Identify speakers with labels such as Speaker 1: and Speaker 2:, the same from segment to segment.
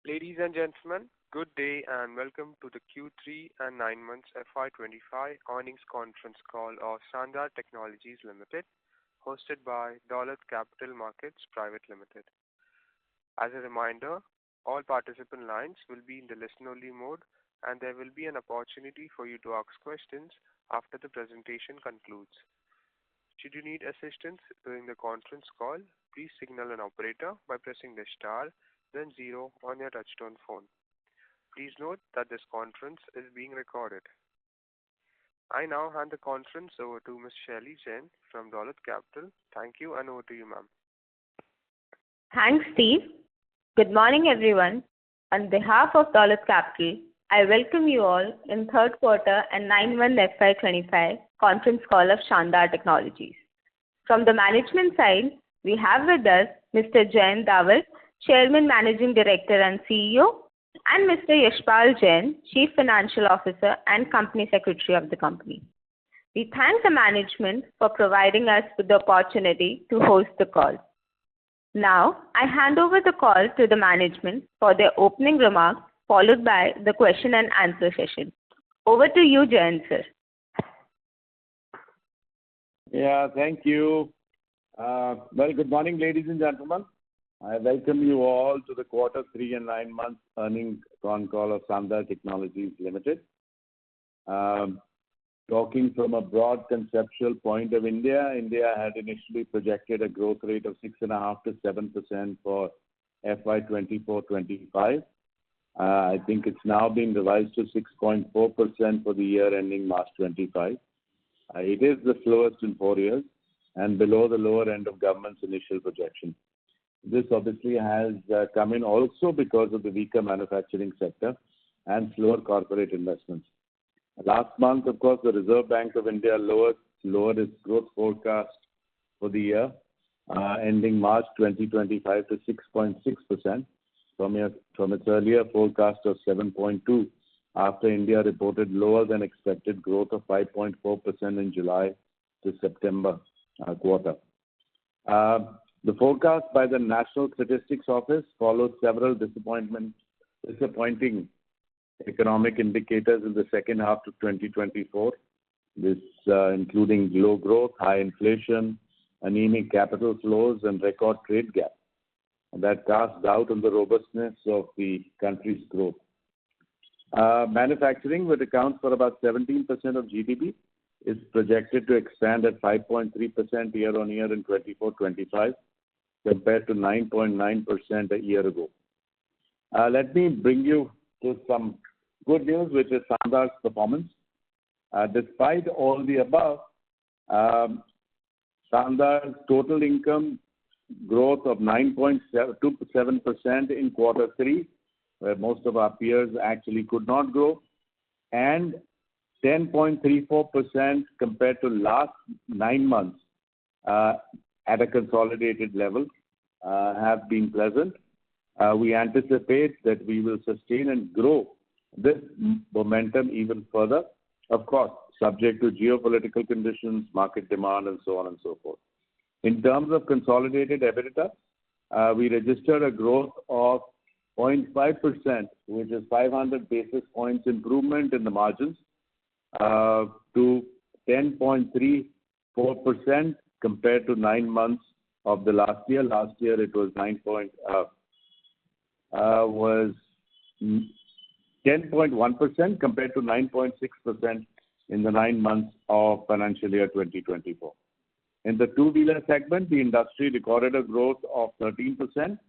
Speaker 1: Ladies and gentlemen, good day and welcome to the Q3 and 9 months FY25 earnings conference call of Sandhar Technologies Limited, hosted by Dolat Capital Markets Private Limited. As a reminder, all participant lines will be in the listen-only mode, and there will be an opportunity for you to ask questions after the presentation concludes. Should you need assistance during the conference call, please signal an operator by pressing the star, then 0 on your touchtone phone. Please note that this conference is being recorded. I now hand the conference over to Ms. Shaili Jain from Dolat Capital. Thank you, and over to you, ma'am.
Speaker 2: Thanks, Steve. Good morning, everyone. On behalf of Dolat Capital, I welcome you all in third quarter and 9-month FY25 conference call of Sandhar Technologies. From the management side, we have with us Mr. Jayant Davar, Chairman, Managing Director and CEO, and Mr. Yashpal Jain, Chief Financial Officer and Company Secretary of the company. We thank the management for providing us with the opportunity to host the call. Now, I hand over the call to the management for their opening remarks, followed by the question and answer session. Over to you, Jayant, sir.
Speaker 3: Yeah, thank you. Good morning, ladies and gentlemen. I welcome you all to the quarter 3 and 9 months earnings con call of Sandhar Technologies Limited. Talking from a broad conceptual point of India had initially projected a growth rate of 6.5 to 7% for FY2024-25. I think it's now been revised to 6.4% for the year ending March 25. It is the slowest in 4 years and below the lower end of government's initial projection. This obviously has come in also because of the weaker manufacturing sector and slower corporate investments. Last month, of course, the Reserve Bank of India lowered its growth forecast for the year ending March 2025 to 6.6% from its earlier forecast of 7.2% after India reported lower than expected growth of 5.4% in July to September quarter. The forecast by the National Statistics Office follows several disappointing economic indicators in the second half of 2024, including low growth, high inflation, anemic capital flows, and record trade gap that cast doubt on the robustness of the country's growth. Manufacturing, which accounts for about 17% of GDP, is projected to expand at 5.3% year-on-year in 24-25, compared to 9.9% a year ago. Let me bring you to some good news, which is Sandhar's performance. Despite all the above, Sandhar's total income growth of 9.7% in quarter 3, where most of our peers actually could not grow, and 10.34% compared to last 9 months at a consolidated level have been pleasant. We anticipate that we will sustain and grow this momentum even further, of course, subject to geopolitical conditions, market demand, and so on and so forth. In terms of consolidated EBITDA, we registered a growth of 0.5%, which is 500 basis points improvement in the margins, to 10.34% compared to 9 months of the last year. Last year it was 10.1% compared to 9.6% in the 9 months of financial year 2024. In the two-wheeler segment, the industry recorded a growth of 13%.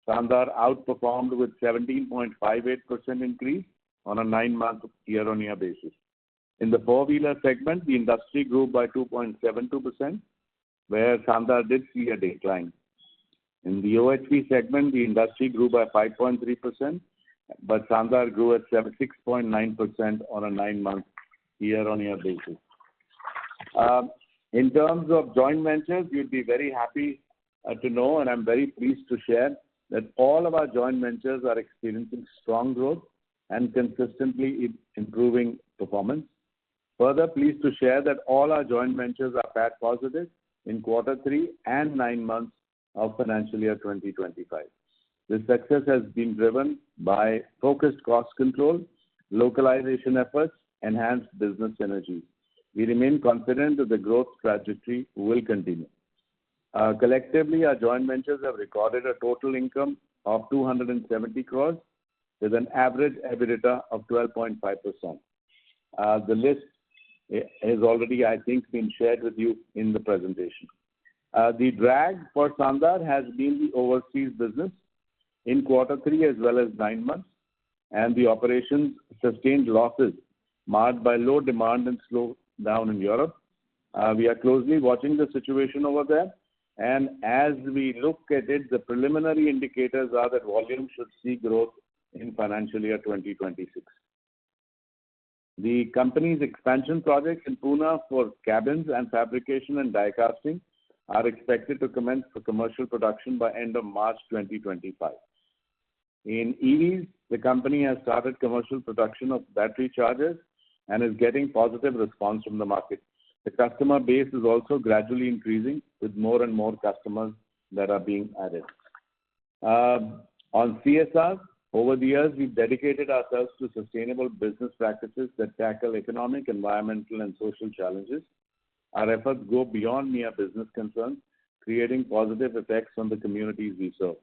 Speaker 3: Sandhar outperformed with 17.58% increase on a 9-month year-on-year basis. In the four-wheeler segment, the industry grew by 2.72%, where Sandhar did see a decline. In the OHV segment, the industry grew by 5.3%, but Sandhar grew at 6.9% on a 9-month year-on-year basis. In terms of joint ventures, you'd be very happy to know, and I'm very pleased to share, that all of our joint ventures are experiencing strong growth and consistently improving performance. Further, pleased to share that all our joint ventures are PAT positive in quarter 3 and 9 months of financial year 2025. This success has been driven by focused cost control, localization efforts, enhanced business synergies. We remain confident that the growth trajectory will continue. Collectively, our joint ventures have recorded a total income of 270 crores with an average EBITDA of 12.5%. The list has already, I think, been shared with you in the presentation. The drag for Sandhar has been the overseas business in Q3 as well as 9 months, and the operations sustained losses marked by low demand and slowdown in Europe. We are closely watching the situation over there, and as we look at it, the preliminary indicators are that volume should see growth in financial year 2026. The company's expansion projects in Pune for cabins and fabrication and die casting are expected to commence for commercial production by end of March 2025. In EVs, the company has started commercial production of battery chargers and is getting positive response from the market. The customer base is also gradually increasing with more and more customers that are being added. On CSR, over the years, we've dedicated ourselves to sustainable business practices that tackle economic, environmental, and social challenges. Our efforts go beyond mere business concerns, creating positive effects on the communities we serve.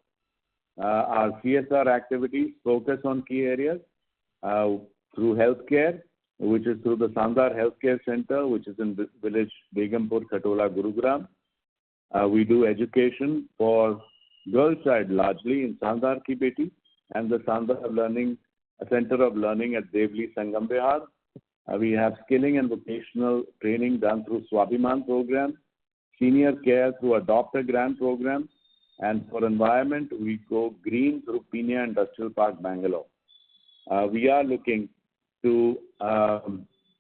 Speaker 3: Our CSR activities focus on key areas through healthcare, which is through the Sandhar Healthcare Center, which is in village Begumpur, Khatola, Gurugram. We do education for girl child largely in Sandhar Ki Beti and the Sandhar Center of Learning at Devli, Sangam Bihar. We have skilling and vocational training done through Swabhiman program, senior care through Adopt a Grant program, and for environment, we go green through Peenya Industrial Park, Bangalore. We are looking to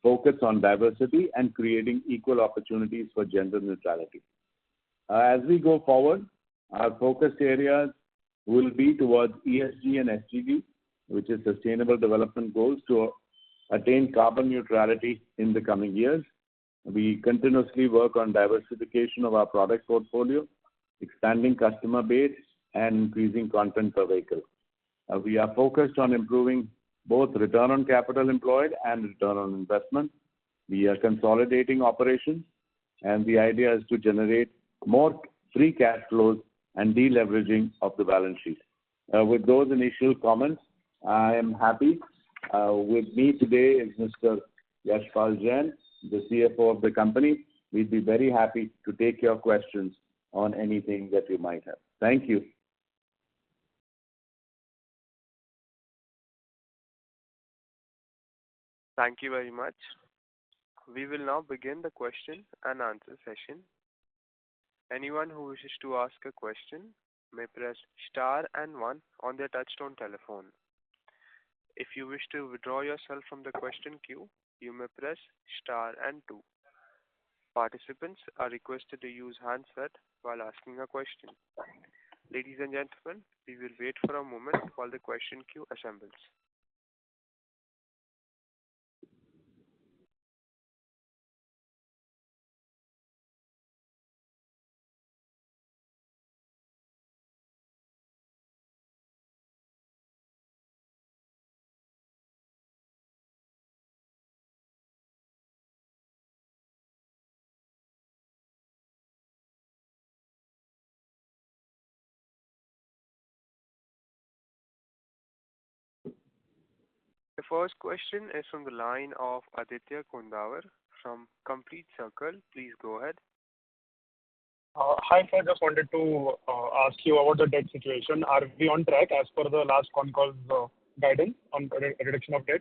Speaker 3: focus on diversity and creating equal opportunities for gender neutrality. As we go forward, our focus areas will be towards ESG and SDG, which is Sustainable Development Goals, to attain carbon neutrality in the coming years. We continuously work on diversification of our product portfolio, expanding customer base, and increasing content per vehicle. We are focused on improving both return on capital employed and return on investment. We are consolidating operations, and the idea is to generate more free cash flows and deleveraging of the balance sheet. With those initial comments, I am happy. With me today is Mr. Yashpal Jain, the CFO of the company. We'd be very happy to take your questions on anything that you might have. Thank you.
Speaker 1: Thank you very much. We will now begin the question and answer session. Anyone who wishes to ask a question may press star and 1 on their touchtone telephone. If you wish to withdraw yourself from the question queue, you may press star and 2. Participants are requested to use handset while asking a question. Ladies and gentlemen, we will wait for a moment while the question queue assembles. The first question is from the line of Aditya Kundawar from Complete Circle. Please go ahead.
Speaker 4: Hi, sir. Just wanted to ask you about the debt situation. Are we on track as per the last con call's guidance on reduction of debt?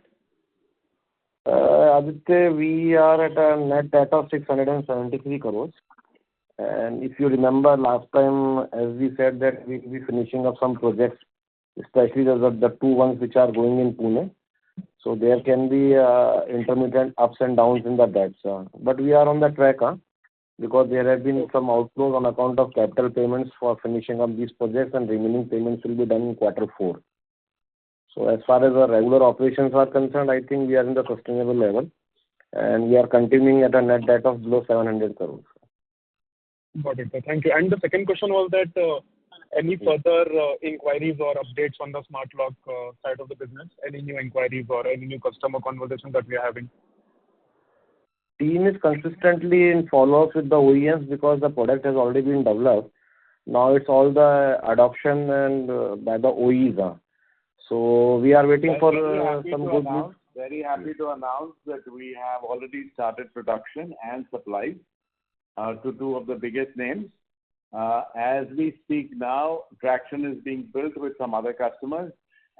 Speaker 5: Aditya, we are at a net debt of 673 crores. And if you remember last time, as we said that we will be finishing up some projects, especially the two ones which are going in Pune. So there can be intermittent ups and downs in the debts. But we are on the track because there have been some outflows on account of capital payments for finishing up these projects, and remaining payments will be done in Q4. So as far as our regular operations are concerned, I think we are in the sustainable level, and we are continuing at a net debt of below 700 crores.
Speaker 4: Got it, sir. Thank you. And the second question was that Any further inquiries or updates on the smart lock side of the business? Any new inquiries or any new customer conversations that we are having?
Speaker 5: Team is consistently in follow-up with the OEMs because the product has already been developed. Now it's all the adoption and by the OEs. So we are waiting for some good news.
Speaker 3: Very happy to announce that we have already started production and supplies to two of the biggest names. As we speak now, traction is being built with some other customers,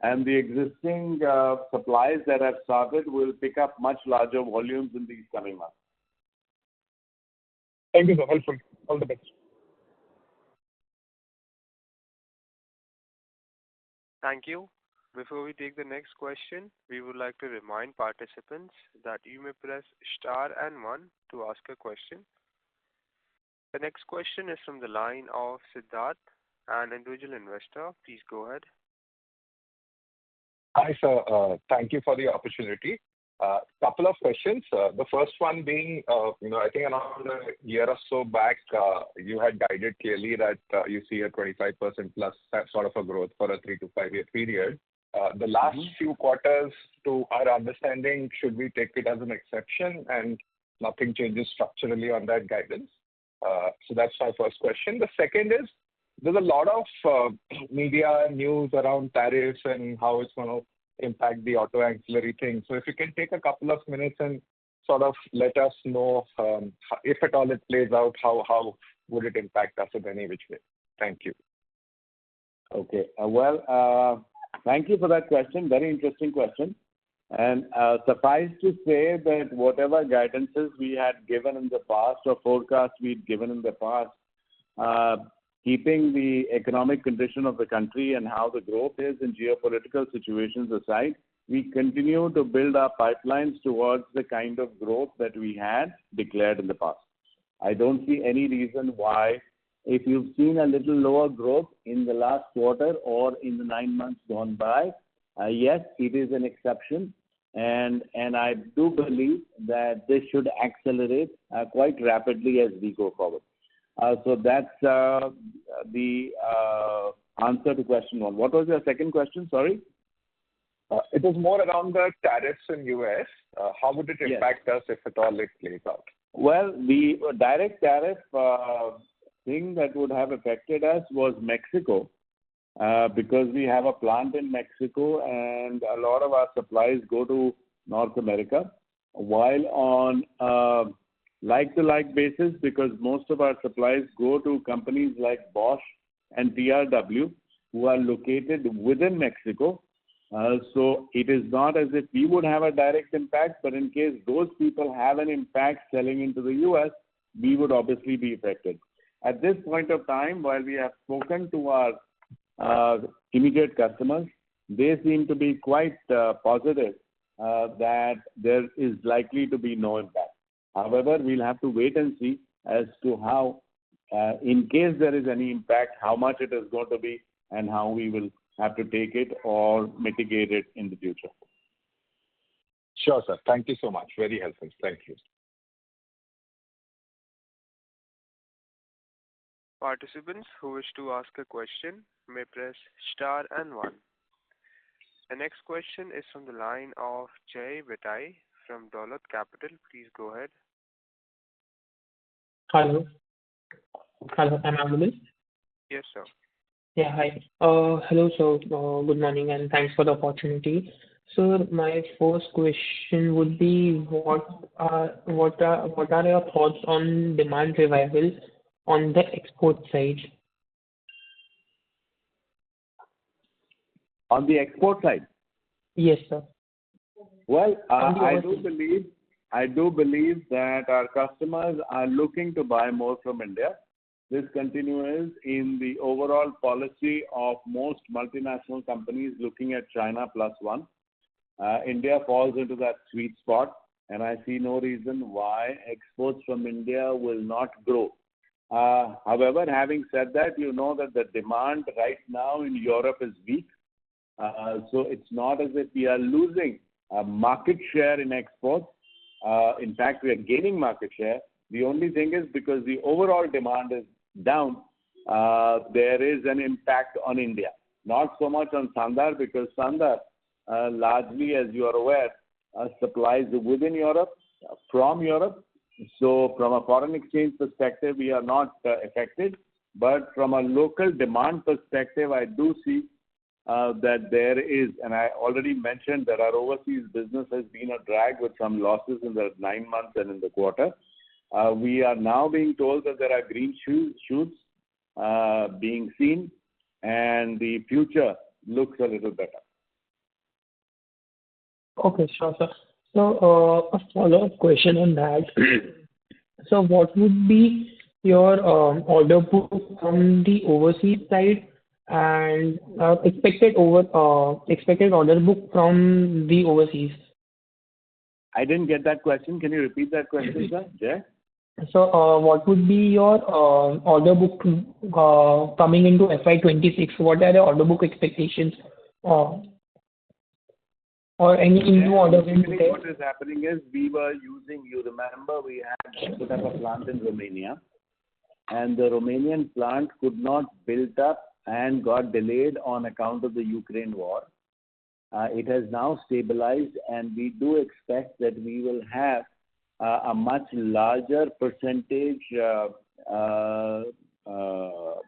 Speaker 3: and the existing supplies that have started will pick up much larger volumes in these coming months.
Speaker 4: Thank you, sir. Helpful. All the best.
Speaker 1: Thank you. Before we take the next question, we would like to remind participants that you may press star and 1 to ask a question. The next question is from the line of Siddharth, an individual investor. Please go ahead.
Speaker 6: Hi, sir. Thank you for the opportunity. Couple of questions. The first one being, I think around a year or so back, you had guided clearly that you see a 25% plus sort of a growth for a 3 to 5 year period. The last few quarters, to our understanding, should we take it as an exception and nothing changes structurally on that guidance? So that's my first question. The second is, there's a lot of media news around tariffs and how it's going to impact the auto ancillary thing. So if you can take a couple of minutes and sort of let us know, if at all it plays out, how would it impact us in any which way? Thank you.
Speaker 3: Okay. Thank you for that question. Very interesting question. And suffice to say that whatever guidances we had given in the past or forecasts we'd given in the past, keeping the economic condition of the country and how the growth is in geopolitical situations aside, we continue to build our pipelines towards the kind of growth that we had declared in the past. I don't see any reason why, if you've seen a little lower growth in the last quarter or in the 9 months gone by, yes, it is an exception. And I do believe that this should accelerate quite rapidly as we go forward. So that's the answer to question 1. What was your second question? Sorry.
Speaker 6: It was more around the tariffs in US. How would it impact us if at all it plays out?
Speaker 3: Well, the direct tariff thing that would have affected us was Mexico, because we have a plant in Mexico and a lot of our supplies go to North America, while on like-to-like basis, because most of our supplies go to companies like Bosch and TRW, who are located within Mexico. So it is not as if we would have a direct impact, but in case those people have an impact selling into the US, we would obviously be affected. At this point of time, while we have spoken to our immediate customers, they seem to be quite positive that there is likely to be no impact. However, we'll have to wait and see as to how, in case there is any impact, how much it is going to be and how we will have to take it or mitigate it in the future.
Speaker 6: Sure, sir. Thank you so much. Very helpful. Thank you.
Speaker 1: Participants who wish to ask a question may press star and 1. The next question is from the line of Jay Vitai from Dolat Capital. Please go ahead.
Speaker 7: Hello. Hello, am I audible?
Speaker 1: Yes, sir.
Speaker 7: Yeah, hi. Hello, sir. Good morning, and thanks for the opportunity. So my first question would be, what are your thoughts on demand revival on the export side?
Speaker 3: On the export side?
Speaker 7: Yes, sir.
Speaker 3: Well, I do believe that our customers are looking to buy more from India. This continues in the overall policy of most multinational companies looking at China plus one. India falls into that sweet spot, and I see no reason why exports from India will not grow. However, having said that, you know that the demand right now in Europe is weak. So it's not as if we are losing market share in exports. In fact, we are gaining market share. The only thing is, because the overall demand is down, there is an impact on India. Not so much on Sandhar, because Sandhar, largely, as you are aware, supplies within Europe, from Europe. So from a foreign exchange perspective, we are not affected. But from a local demand perspective, I do see that there is, and I already mentioned that our overseas business has been a drag with some losses in the 9 months and in the quarter. We are now being told that there are green shoots being seen, and the future looks a little better.
Speaker 7: Okay, sure, sir. So, a follow-up question on that. So, what would be your order book from the overseas side and expected order book from the overseas?
Speaker 3: I didn't get that question. Can you repeat that question, sir? Jay?
Speaker 7: So, what would be your order book coming into FY26? What are the order book expectations? Or any new orders in there?
Speaker 3: What is happening is we were using, you remember, we had put up a plant in Romania, and the Romanian plant could not build up and got delayed on account of the Ukraine war. It has now stabilized, and we do expect that we will have a much larger percentage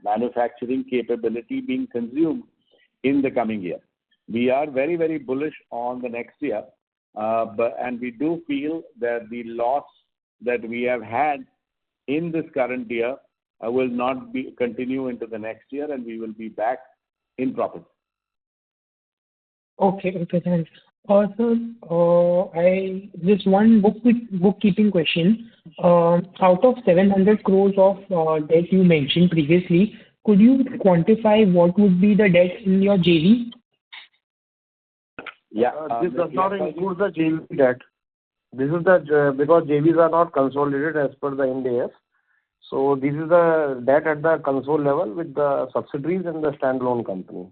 Speaker 3: manufacturing capability being consumed in the coming year. We are very, very bullish on the next year, and we do feel that the loss that we have had in this current year will not continue into the next year, and we will be back in profit.
Speaker 7: Okay, thanks. Also, just one bookkeeping question. Out of 700 crores of debt you mentioned previously, could you quantify what would be the debt in your JV?
Speaker 5: Yeah, this does not include the JV debt. This is the because JVs are not consolidated as per the Ind AS. So this is the debt at the console level with the subsidiaries and the standalone company.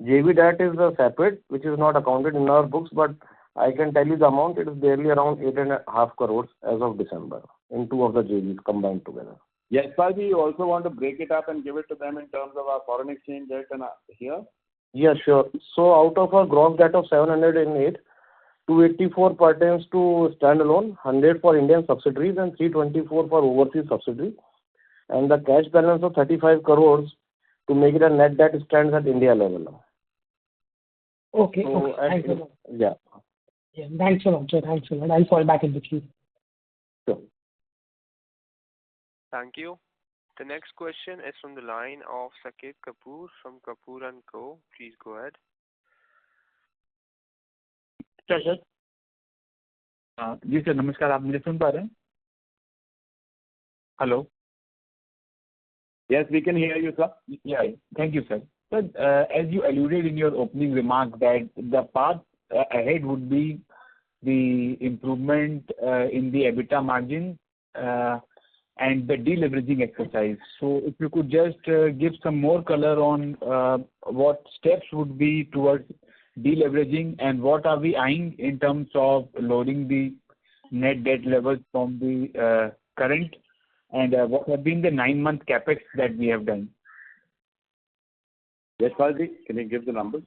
Speaker 5: JV debt is separate, which is not accounted in our books, but I can tell you the amount. It is barely around 8.5 crores as of December in two of the JVs combined together.
Speaker 3: Yes, but we also want to break it up and give it to them in terms of our foreign exchange debt and here.
Speaker 5: Yeah, sure. So out of a gross debt of 708, 284 pertains to standalone, 100 for Indian subsidiaries, and 324 for overseas subsidiaries. And the cash balance of 35 crores to make it a net debt stands at India level.
Speaker 7: Okay.
Speaker 5: So
Speaker 7: Thanks a lot.
Speaker 5: Yeah.
Speaker 7: Yeah, thanks a lot, sir. Thanks a lot. I'll fall back in the queue.
Speaker 5: Sure.
Speaker 1: Thank you. The next question is from the line of Saket Kapoor from Kapoor & Co. Please go ahead.
Speaker 8: Sure, sir. Ji sir नमस्कार, आप मुझे सुन पा रहे हैं? Hello.
Speaker 3: Yes, we can hear you, sir.
Speaker 8: Yeah, thank you, sir. Sir, as you alluded in your opening remark that the path ahead would be the improvement in the EBITDA margin and the deleveraging exercise. So if you could just give some more color on what steps would be towards deleveraging and what are we eyeing in terms of lowering the net debt levels from the current, and what have been the 9-month capex that we have done?
Speaker 3: Yes, Palji, can you give the numbers?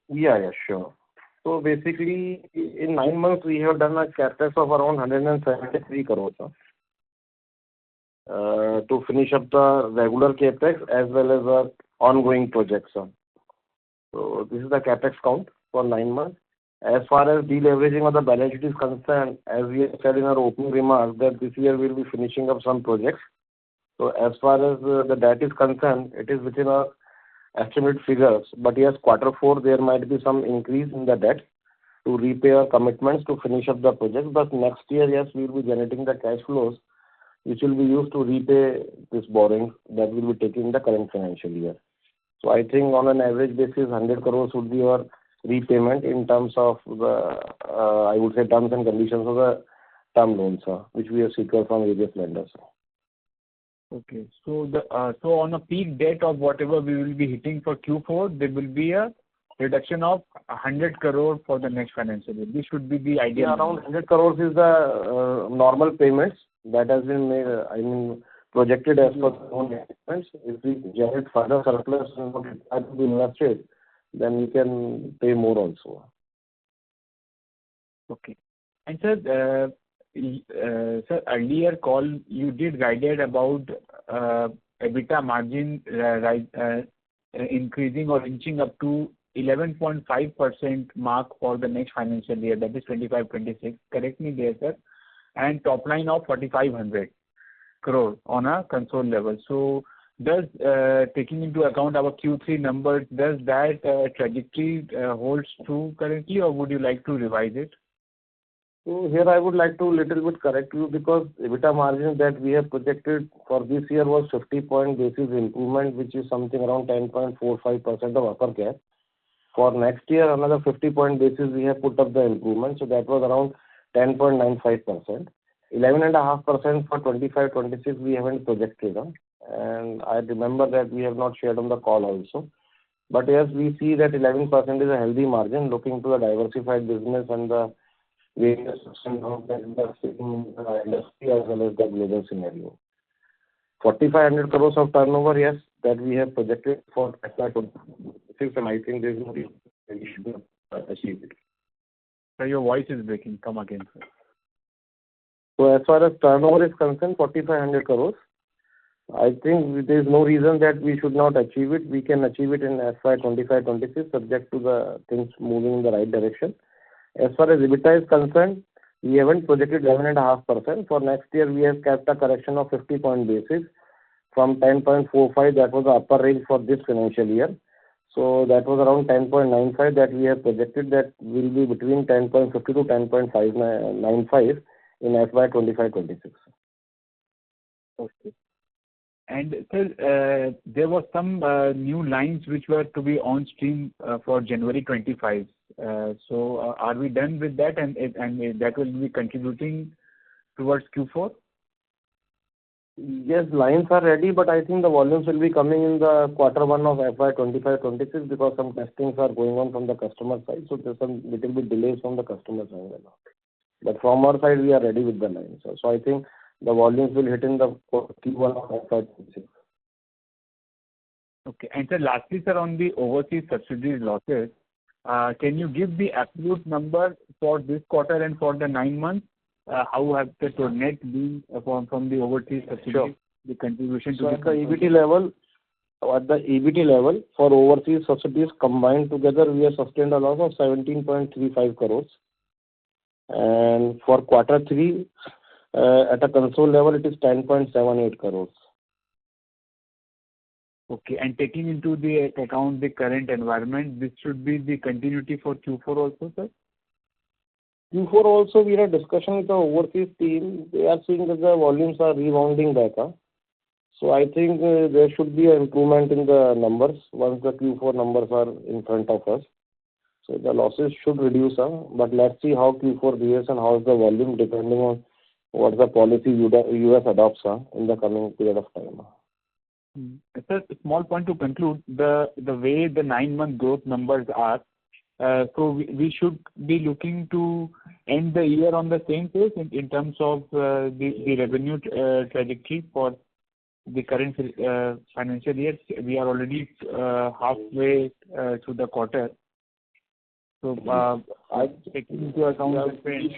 Speaker 5: Yeah, sure. So basically, in 9 months, we have done a capex of around 173 crores to finish up the regular capex as well as our ongoing projects. So this is the capex count for 9 months. As far as deleveraging of the balance sheet is concerned, as we have said in our opening remarks, that this year we'll be finishing up some projects. So as far as the debt is concerned, it is within our estimate figures. But yes, Q4 there might be some increase in the debt to repay our commitments to finish up the project. But next year, yes, we will be generating the cash flows which will be used to repay this borrowing that we will be taking in the current financial year. So I think on an average basis, 100 crores would be our repayment in terms of the, I would say, terms and conditions of the term loans, which we have secured from various lenders.
Speaker 8: Okay. So so on a peak debt of whatever we will be hitting for Q4, there will be a reduction of 100 crore for the next financial year. This should be the ideal.
Speaker 5: Yeah, around 100 crores is the normal payments that has been made, projected as per the own estimates. If we generate further surplus and what required to be invested, then we can pay more also.
Speaker 8: Okay. And sir, sir, earlier call you did guided about EBITDA margin increasing or inching up to 11.5% mark for the next financial year, that is 25-26. Correct me there, sir. And top line of 4,500 crore on a console level. So does, taking into account our Q3 numbers, does that trajectory holds true currently, or would you like to revise it?
Speaker 5: So here I would like to little bit correct you, because EBITDA margin that we have projected for this year was 50 point basis improvement, which is something around 10.45% of upper cap. For next year, another 50 point basis we have put up the improvement, so that was around 10.95%. 11.5% for 25-26 we haven't projected, and I remember that we have not shared on the call also. But yes, we see that 11% is a healthy margin, looking to a diversified business and the various that we are sitting in the industry as well as the global scenario. 4,500 crores of turnover, yes, that we have projected for FY2026, and I think there is no reason we should achieve it.
Speaker 8: Sir, your voice is breaking. Come again, sir.
Speaker 5: So as far as turnover is concerned, 4,500 crores. I think there is no reason that we should not achieve it. We can achieve it in FY25-26, subject to the things moving in the right direction. As far as EBITDA is concerned, we haven't projected 11.5%. For next year, we have kept a correction of 50 point basis from 10.45. That was the upper range for this financial year. So that was around 10.95 that we have projected, that will be between 10.50 to 10.595 in FY25-26.
Speaker 8: Okay. And sir, there were some new lines which were to be on stream for January 25. So are we done with that, and that will be contributing towards Q4?
Speaker 5: Yes, lines are ready, but I think the volumes will be coming in the quarter one of FY25-26, because some testings are going on from the customer side. So there's some little bit delays from the customer side. But from our side, we are ready with the lines. So I think the volumes will hit in the Q1 of FY26.
Speaker 8: Okay. And sir, lastly, sir, on the overseas subsidiaries losses, can you give the absolute number for this quarter and for the 9 months? How have the net been from the overseas subsidiaries, sure, the contribution to
Speaker 5: at the EBT level? At the EBT level, for overseas subsidiaries combined together, we have sustained a loss of 17.35 crores. And for quarter 3, at a console level, it is 10.78 crores.
Speaker 8: Okay. And taking into the account the current environment, this should be the continuity for Q4 also, sir?
Speaker 5: Q4 also, we had a discussion with the overseas team. They are seeing that the volumes are rebounding back. So I think there should be an improvement in the numbers once the Q4 numbers are in front of us. So the losses should reduce, but let's see how Q4 behaves and how is the volume, depending on what the policy US adopts in the coming period of time.
Speaker 8: Sir, a small point to conclude, the way the 9-month growth numbers are, so we should be looking to end the year on the same pace in terms of the revenue trajectory for the current financial year. We are already halfway through the quarter. So I taking into account the trend,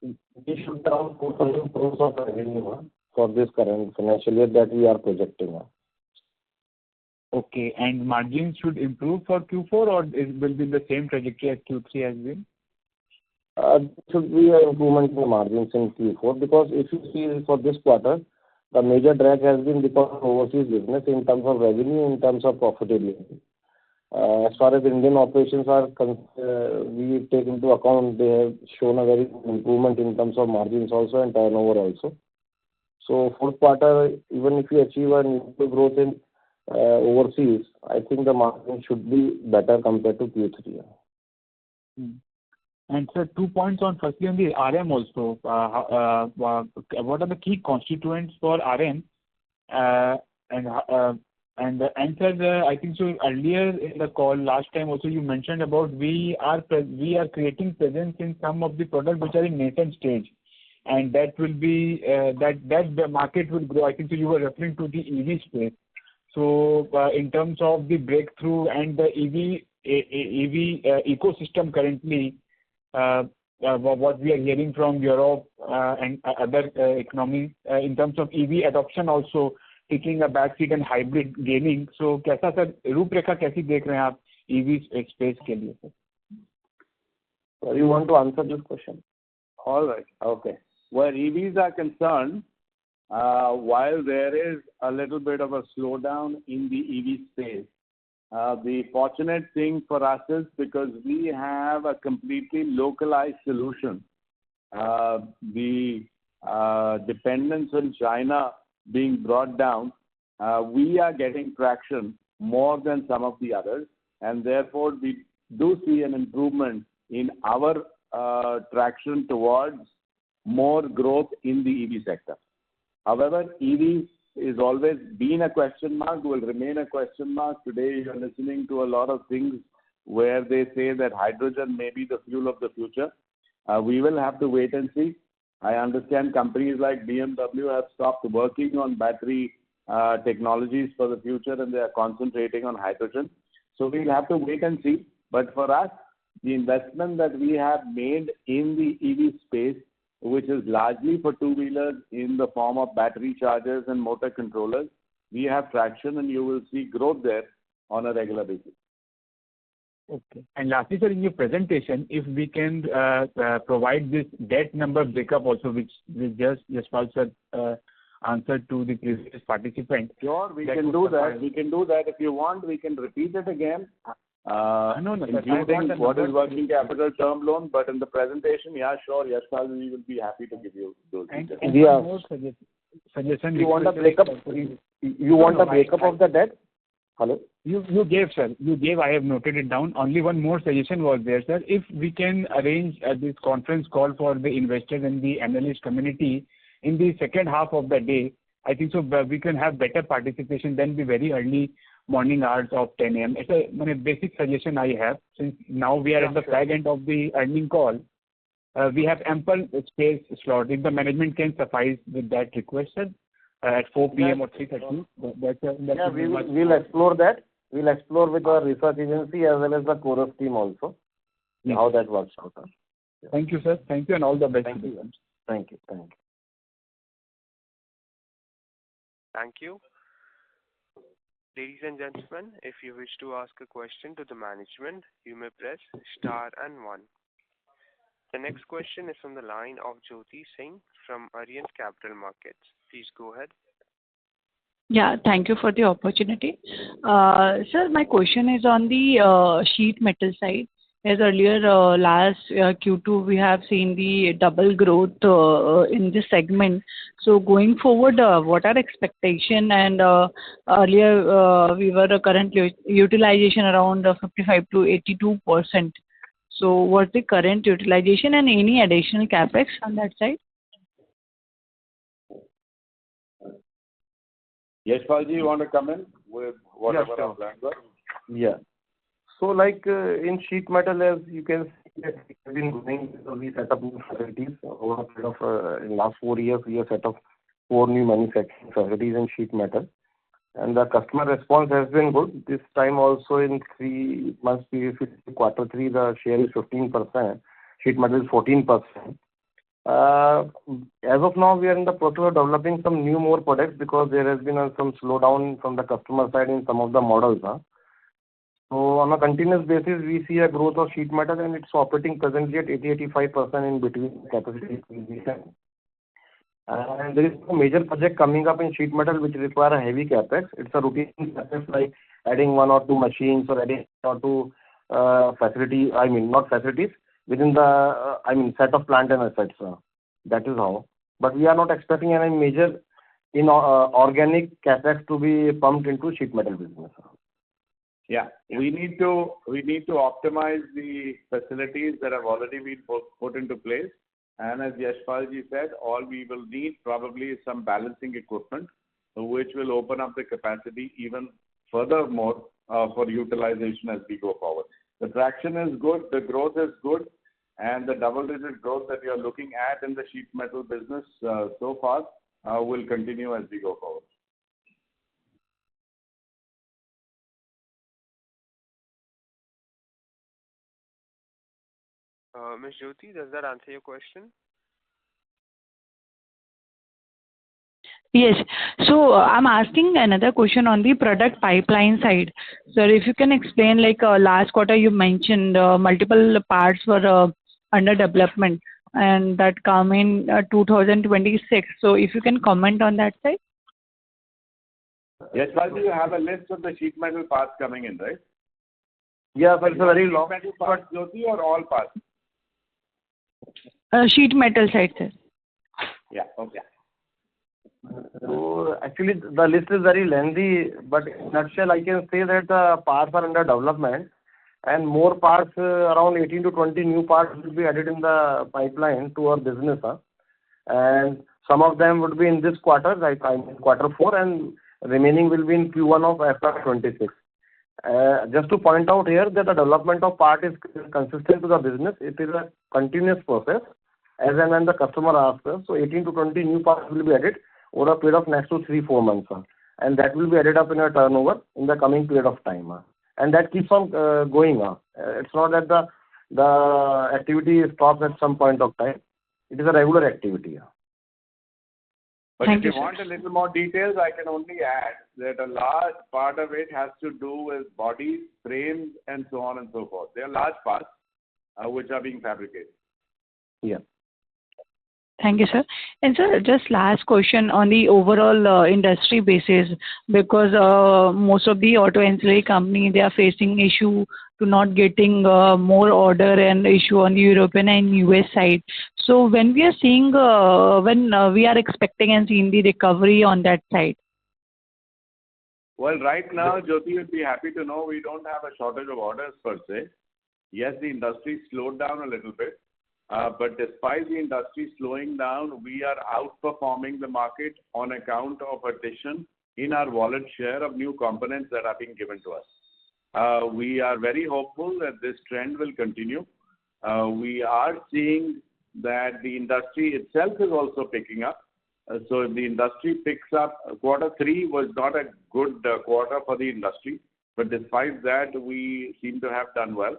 Speaker 5: we should around 4,000 crores of revenue for this current financial year that we are projecting.
Speaker 8: Okay, and margins should improve for Q4, or it will be the same trajectory as Q3 has been?
Speaker 5: Should be an improvement in the margins in Q4, because if you see for this quarter, the major drag has been because of overseas business in terms of revenue, in terms of profitability. As far as Indian operations are concerned, we take into account they have shown a very good improvement in terms of margins also and turnover also. So fourth quarter, even if we achieve a new growth in overseas, I think the margin should be better compared to Q3.
Speaker 8: And sir, 2 points on firstly on the RM also. What are the key constituents for RM? And the answer, I think so earlier in the call last time also you mentioned about we are creating presence in some of the products which are in nascent stage. and that will be that the market will grow. I think so you were referring to the EV space. So in terms of the breakthrough and the EV ecosystem currently, what we are hearing from Europe and other economies in terms of EV adoption also taking a backseat and hybrid gaining. So कैसा sir रूपरेखा कैसी देख रहे हैं आप EV space के लिए sir?
Speaker 5: So you want to answer this question?
Speaker 3: All right. Okay. Where EVs are concerned, while there is a little bit of a slowdown in the EV space, the fortunate thing for us is because we have a completely localized solution. The dependence on China being brought down, we are getting traction more than some of the others, and therefore we do see an improvement in our traction towards more growth in the EV sector. However, EV is always been a question mark, will remain a question mark. Today you are listening to a lot of things where they say that hydrogen may be the fuel of the future. We will have to wait and see. I understand companies like BMW have stopped working on battery technologies for the future and they are concentrating on hydrogen. So we'll have to wait and see. But for us, the investment that we have made in the EV space, which is largely for two-wheelers in the form of battery chargers and motor controllers, we have traction and you will see growth there on a regular basis.
Speaker 8: Okay. And lastly, sir, in your presentation, if we can provide this debt number breakup also, which just Yashpal sir answered to the previous participant.
Speaker 3: Sure, we can do that. We can do that. If you want, we can repeat it again.
Speaker 8: No,
Speaker 3: including what is working capital term loan, but in the presentation, yeah, sure, Yashpal, we will be happy to give you those details.
Speaker 8: And one more suggestion.
Speaker 5: You want a breakup? You want a breakup of the debt? Hello?
Speaker 8: You gave, sir. You gave. I have noted it down. Only one more suggestion was there, sir. If we can arrange this conference call for the investors and the analyst community in the second half of the day, I think so we can have better participation than the very early morning hours of 10 a.m. It's a basic suggestion I have. Since now we are at the fag end of the earning call, we have ample space slot. If the management can suffice with that request, sir, at 4 p.m. or 3:30.
Speaker 5: Yeah, we'll explore that. We'll explore with our research agency as well as the Chorus team also, how that works out.
Speaker 8: Yeah. Thank you, sir. Thank you and all the best.
Speaker 5: Thank you. Thank you. Thank you.
Speaker 1: Thank you. Ladies and gentlemen, if you wish to ask a question to the management, you may press star and 1. The next question is from the line of Jyoti Singh from Arihant Capital Markets. Please go ahead.
Speaker 9: Yeah, thank you for the opportunity. Sir, my question is on the sheet metal side. As earlier, last Q2, we have seen the double growth in this segment. So going forward, what are expectation? And earlier, we were current utilization around 55 to 82%. So what's the current utilization and any additional capex on that side?
Speaker 3: Yashpal ji, you want to come in with whatever our plans are?
Speaker 5: Yeah. So like in sheet metal, as you can see that we have been growing, we set up new facilities. Over a period of in last 4 years, we have set up 4 new manufacturing facilities in sheet metal. And the customer response has been good. This time also in 3 months period, quarter 3, the share is 15%. Sheet metal is 14%. As of now, we are in the process of developing some more products because there has been some slowdown from the customer side in some of the models. So on a continuous basis, we see a growth of sheet metal and it's operating presently at 80-85% in between capacity utilization. And there is a major project coming up in sheet metal which require a heavy capex. It's a routine capex like adding 1 or 2 machines or adding 1 or 2 facility. I mean not facilities within the set of plant and assets. That is how. But we are not expecting any major organic capex to be pumped into sheet metal business.
Speaker 3: Yeah, we need to optimize the facilities that have already been put into place. And as Yashpal ji said, all we will need probably is some balancing equipment, which will open up the capacity even furthermore for utilization as we go forward. The traction is good, the growth is good. and the double-digit growth that you're looking at in the sheet metal business so far will continue as we go forward.
Speaker 1: Ms. Jyoti, does that answer your question?
Speaker 9: Yes. So I'm asking another question on the product pipeline side. Sir, if you can explain, like last quarter you mentioned multiple parts were under development and that come in 2026. So if you can comment on that side.
Speaker 3: Yes, well, you have a list of the sheet metal parts coming in, right?
Speaker 5: Yeah, but it's a very long.
Speaker 3: Sheet metal parts, Jyoti, or all parts?
Speaker 9: Sheet metal side, sir.
Speaker 3: Yeah, okay.
Speaker 5: So actually, the list is very lengthy, but in a nutshell, I can say that the parts are under development, and more parts, around 18 to 20 new parts will be added in the pipeline to our business. And some of them would be in this quarter, like quarter 4, and remaining will be in Q1 of FY2026. Just to point out here that the development of part is consistent to the business. It is a continuous process as and when the customer asks us. So 18 to 20 new parts will be added over a period of next to 3-4 months. And that will be added up in a turnover in the coming period of time. And that keeps on going on. It's not that the activity stops at some point of time. It is a regular activity.
Speaker 3: But if you want a little more details, I can only add that a large part of it has to do with bodies, frames, and so on and so forth. They are large parts which are being fabricated.
Speaker 5: Yeah.
Speaker 9: Thank you, sir. And sir, just last question on the overall industry basis, because most of the auto ancillary company, they are facing issue to not getting more order and issue on the European and US side. So when we are seeing, when we are expecting and seeing the recovery on that side?
Speaker 3: Well, right now, Jyoti would be happy to know we don't have a shortage of orders per se. Yes, the industry slowed down a little bit. But despite the industry slowing down, we are outperforming the market on account of addition in our wallet share of new components that are being given to us. We are very hopeful that this trend will continue. We are seeing that the industry itself is also picking up. So if the industry picks up, quarter 3 was not a good quarter for the industry. But despite that, we seem to have done well.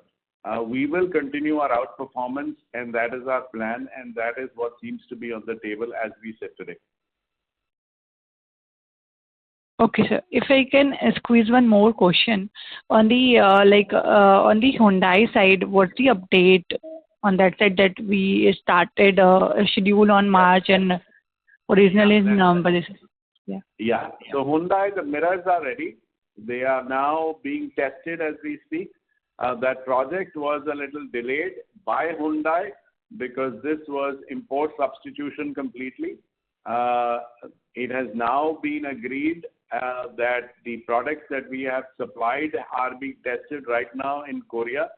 Speaker 3: We will continue our outperformance, and that is our plan, and that is what seems to be on the table as we sit today.
Speaker 9: Okay, sir. If I can squeeze one more question on the on the Hyundai side, what's the update on that side that we started a schedule on March and originally in November? Yeah.
Speaker 3: Yeah. So Hyundai, the mirrors are ready. They are now being tested as we speak. That project was a little delayed by Hyundai because this was import substitution completely. It has now been agreed that the products that we have supplied are being tested right now in Korea,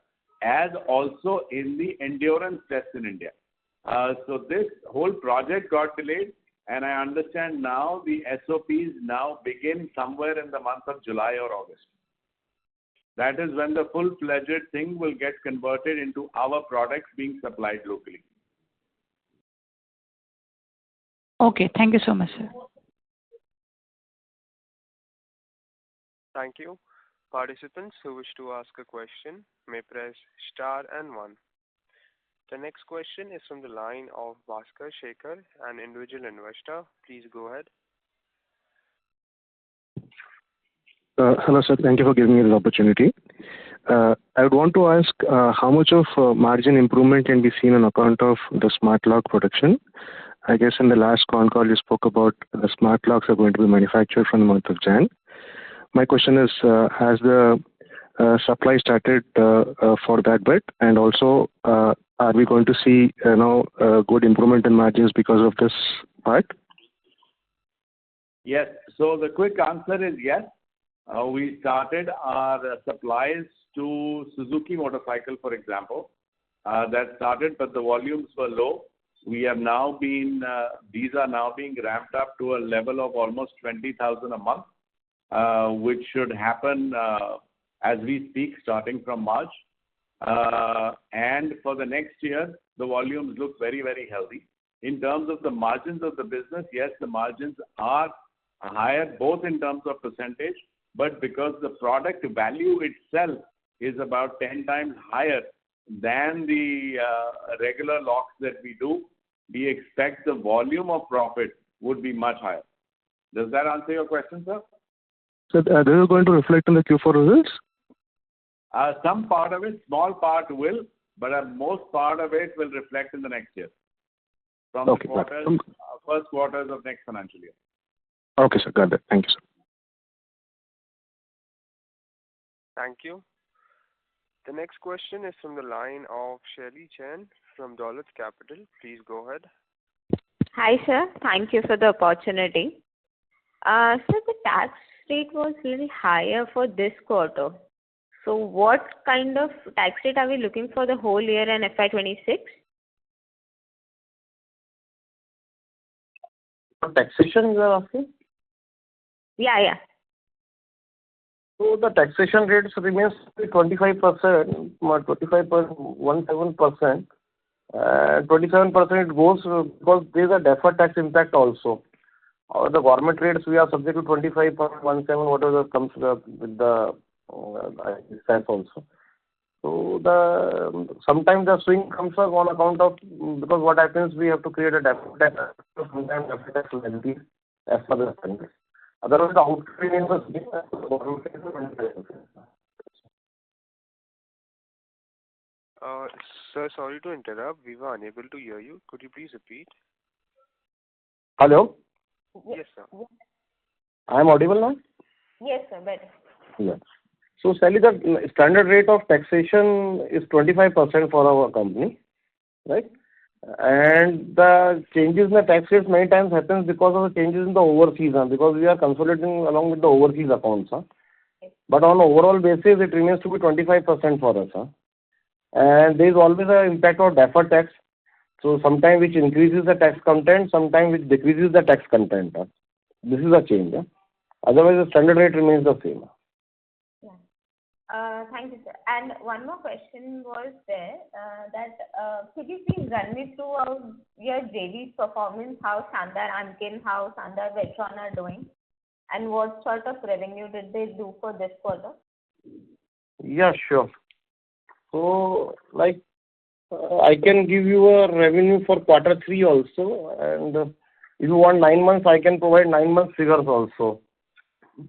Speaker 3: as also in the endurance test in India. So this whole project got delayed, and I understand now the SOPs now begin somewhere in the month of July or August. That is when the full-fledged thing will get converted into our products being supplied locally.
Speaker 9: Okay, thank you so much, sir.
Speaker 1: Thank you. Participants who wish to ask a question may press star and 1. The next question is from the line of Bhaskar Shekhar, an individual investor. Please go ahead.
Speaker 10: Hello, sir. Thank you for giving me this opportunity. I would want to ask how much of margin improvement can be seen on account of the smart lock production. I guess in the last con call you spoke about the smart locks are going to be manufactured from the month of Jan. My question is, has the supply started for that bit, and also are we going to see good improvement in margins because of this part?
Speaker 3: Yes. So the quick answer is yes. We started our supplies to Suzuki motorcycle, for example. That started, but the volumes were low. We have now been, these are now being ramped up to a level of almost 20,000 a month, which should happen as we speak, starting from March. And for the next year, the volumes look very, very healthy. In terms of the margins of the business, yes, the margins are higher, both in terms of percentage, but because the product value itself is about 10 times higher than the regular locks that we do, we expect the volume of profit would be much higher. Does that answer your question, sir?
Speaker 10: So this is going to reflect in the Q4 results?
Speaker 3: Some part of it, small part will, but most part of it will reflect in the next year. From the first quarters of next financial year.
Speaker 10: Okay, sir. Got that. Thank you, sir.
Speaker 1: Thank you. The next question is from the line of Shelly Chen from Dolat Capital. Please go ahead.
Speaker 2: Hi, sir. Thank you for the opportunity. So the tax rate was really higher for this quarter. So what kind of tax rate are we looking for the whole year and FY26?
Speaker 5: For taxation, you are asking?
Speaker 2: Yeah.
Speaker 5: So the taxation rates remains 25%, 25.17%. 27% it goes because there is a deferred tax impact also. The government rates we are subject to 25.17, whatever comes with the tax also. So sometimes the swing comes up on account of, because what happens, we have to create a deferred tax, sometimes deferred tax liability as per the standards. Otherwise, the output remains the same as the government rate is 25%.
Speaker 1: Sir, sorry to interrupt. We were unable to hear you. Could you please repeat?
Speaker 5: Hello?
Speaker 1: Yes, sir.
Speaker 5: I am audible now?
Speaker 2: Yes, sir. Better.
Speaker 5: Yeah. So, Sally, the standard rate of taxation is 25% for our company, right? And the changes in the tax rates many times happens because of the changes in the overseas, because we are consolidating along with the overseas accounts. But on an overall basis, it remains to be 25% for us. And there is always an impact of deferred tax. So sometimes which increases the tax content, sometimes which decreases the tax content. This is a change. Otherwise, the standard rate remains the same.
Speaker 2: Thank you, sir. And one more question was there, that could you please run me through your JV's performance, how Sandhar Amkin, how Sandhar Vetron are doing, and what sort of revenue did they do for this quarter?
Speaker 5: Yeah, sure. So, I can give you a revenue for quarter 3 also, and if you want 9 months, I can provide 9 months figures also.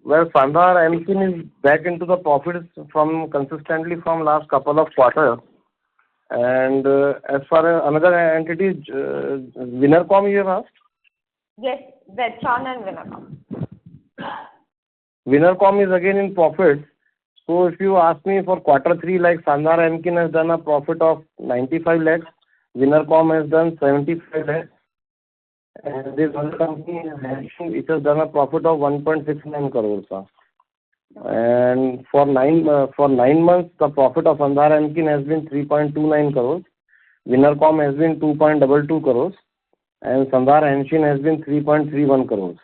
Speaker 5: Where Sandhar Amkin is back into the profits consistently from last couple of quarters. And as far as another entity, Winnercom you have asked?
Speaker 2: Yes, Vetron and Winnercom.
Speaker 5: Winnercom is again in profit. So if you ask me for quarter 3, like Sandhar Amkin has done a profit of 95 lakhs, Winnercom has done 75 lakhs, and this other company, it has done a profit of 1.69 crores. And for 9 months, the profit of Sandhar Amkin has been 3.29 crores, Winnercom has been 2.22 crores, and Sandhar Hanshin has been 3.31 crores.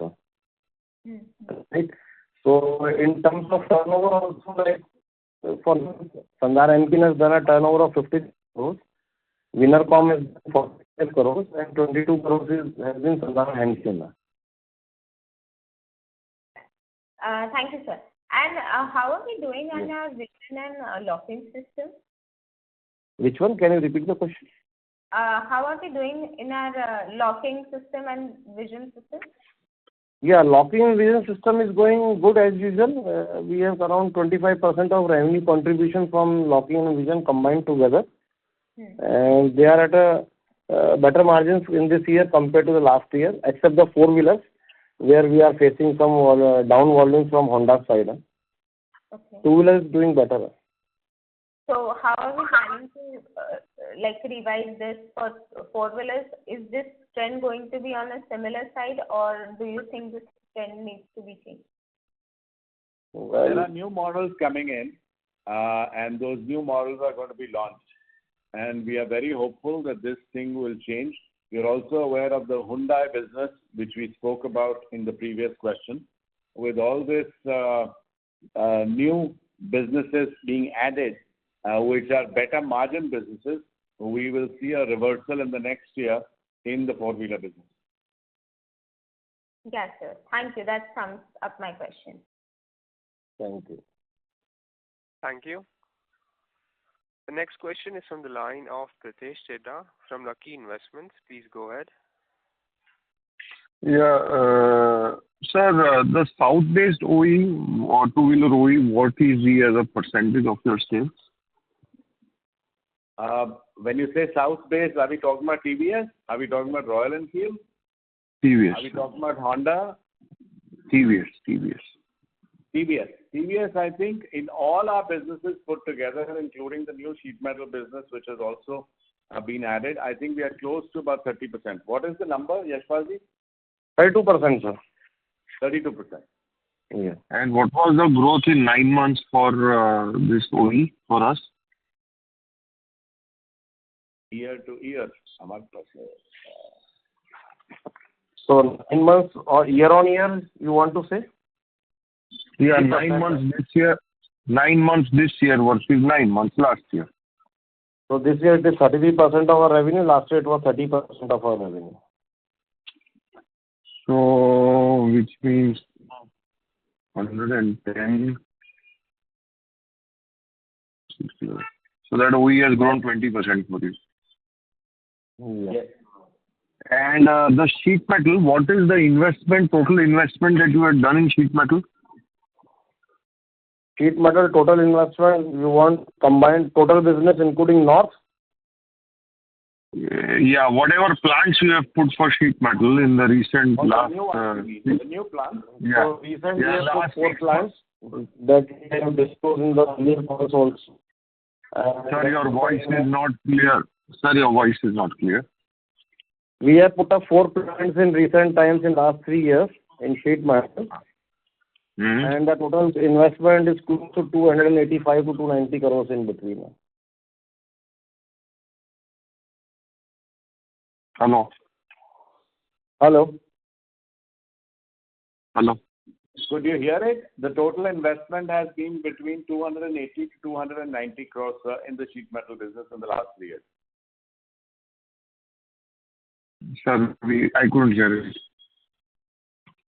Speaker 5: Right? So in terms of turnover also, for Sandhar Amkin has done a turnover of 50 crores, Winnercom has 45 crores, and 22 crores has been Sandhar Hanshin.
Speaker 2: Thank you, sir. And how are we doing on our vision and locking system?
Speaker 5: Which one? Can you repeat the question?
Speaker 2: How are we doing in our locking system and vision system?
Speaker 5: Yeah, locking and vision system is going good as usual. We have around 25% of revenue contribution from locking and vision combined together. And they are at a better margins in this year compared to the last year, except the four-wheelers, where we are facing some down volumes from Honda side.
Speaker 2: Okay.
Speaker 5: Two-wheelers doing better.
Speaker 2: So how are we planning to revise this for four-wheelers? Is this trend going to be on a similar side, or do you think this trend needs to be changed?
Speaker 3: Well, there are new models coming in, and those new models are going to be launched. And we are very hopeful that this thing will change. You're also aware of the Hyundai business, which we spoke about in the previous question. With all this new businesses being added, which are better margin businesses, we will see a reversal in the next year in the four-wheeler business.
Speaker 2: Yes, sir. Thank you. That sums up my question.
Speaker 5: Thank you.
Speaker 1: Thank you. The next question is from the line of Pritesh Chedda from Lucky Investments. Please go ahead.
Speaker 11: Yeah, sir, the south-based OE or two-wheeler OE, what is the as a percentage of your sales?
Speaker 3: When you say south-based, are we talking about TVS? Are we talking about Royal Enfield?
Speaker 11: TVS.
Speaker 3: Are we talking about Honda?
Speaker 11: TVS.
Speaker 3: TVS, I think, in all our businesses put together, including the new sheet metal business, which has also been added, I think we are close to about 30%. What is the number, Yashpalji?
Speaker 5: 32%, sir.
Speaker 3: 32%.
Speaker 5: Yeah.
Speaker 11: And what was the growth in 9 months for this OE for us?
Speaker 3: Year to year.
Speaker 5: So 9 months or year on year, you want to say?
Speaker 11: Yeah, 9 months this year. 9 months this year versus 9 months last year.
Speaker 5: So this year it is 33% of our revenue. Last year it was 30% of our revenue.
Speaker 11: So, which means 110. So that OE has grown 20% for you.
Speaker 5: Yes.
Speaker 11: And the sheet metal, what is the investment, total investment that you have done in sheet metal?
Speaker 5: Sheet metal total investment, you want combined total business including North?
Speaker 11: Yeah, whatever plants you have put for sheet metal in the recent last...
Speaker 3: The new plant?
Speaker 11: Yeah.
Speaker 5: So recently we have put 4 plants that we have disclosed in the earlier calls also.
Speaker 11: Sir, your voice is not clear. Sir, your voice is not clear.
Speaker 5: We have put up 4 plants in recent times in last 3 years in sheet metal. And the total investment is close to 285 to 290 crores in between.
Speaker 11: Hello.
Speaker 5: Hello.
Speaker 11: Hello.
Speaker 3: Could you hear it? The total investment has been between 280 to 290 crores in the sheet metal business in the last 3 years.
Speaker 11: Sir, I couldn't hear it.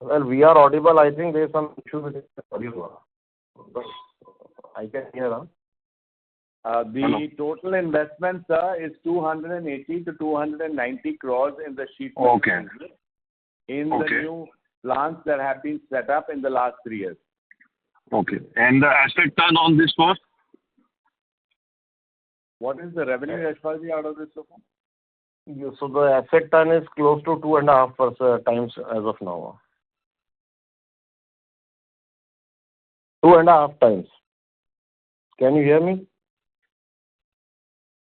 Speaker 5: Well, we are audible. I think there is some issue with the audio. But I can hear.
Speaker 3: The total investment, sir, is 280 to 290 crores in the sheet metal business in the new plants that have been set up in the last 3 years.
Speaker 11: Okay. And the asset turn on this was?
Speaker 3: What is the revenue, Yashpalji, out of this so far?
Speaker 5: So the asset turn is close to 2.5 times as of now. 2.5 times. Can you hear me?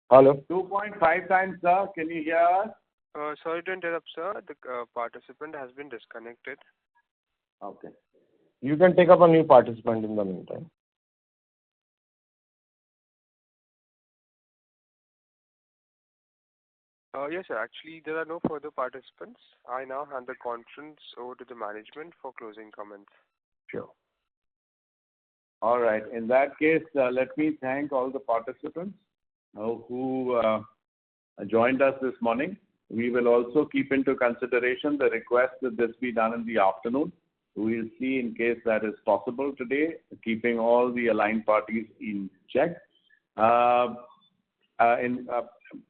Speaker 5: Hello?
Speaker 3: 2.5 times, sir. Can you hear us?
Speaker 1: Sorry to interrupt, sir. The participant has been disconnected.
Speaker 3: Okay.
Speaker 5: You can take up a new participant in the meantime.
Speaker 1: Yes, sir. Actually, there are no further participants. I now hand the conference over to the management for closing comments.
Speaker 5: Sure.
Speaker 3: All right. In that case, let me thank all the participants who joined us this morning. We will also keep into consideration the request that this be done in the afternoon. We will see in case that is possible today, keeping all the aligned parties in check.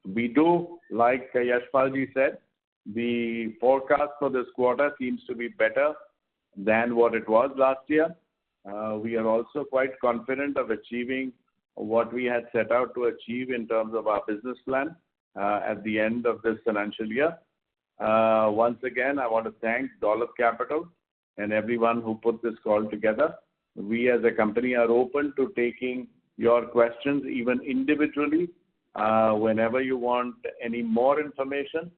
Speaker 3: We do, like Yashpalji said, the forecast for this quarter seems to be better than what it was last year. We are also quite confident of achieving what we had set out to achieve in terms of our business plan at the end of this financial year. Once again, I want to thank Dolat Capital and everyone who put this call together. We as a company are open to taking your questions even individually whenever you want any more information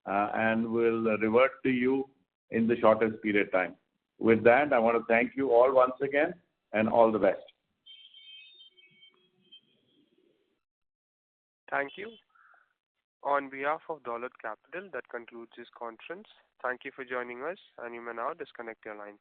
Speaker 3: and will revert to you in the shortest period of time. With that, I want to thank you all once again and all the best.
Speaker 1: Thank you. On behalf of Dolat Capital, that concludes this conference. Thank you for joining us, and you may now disconnect your lines.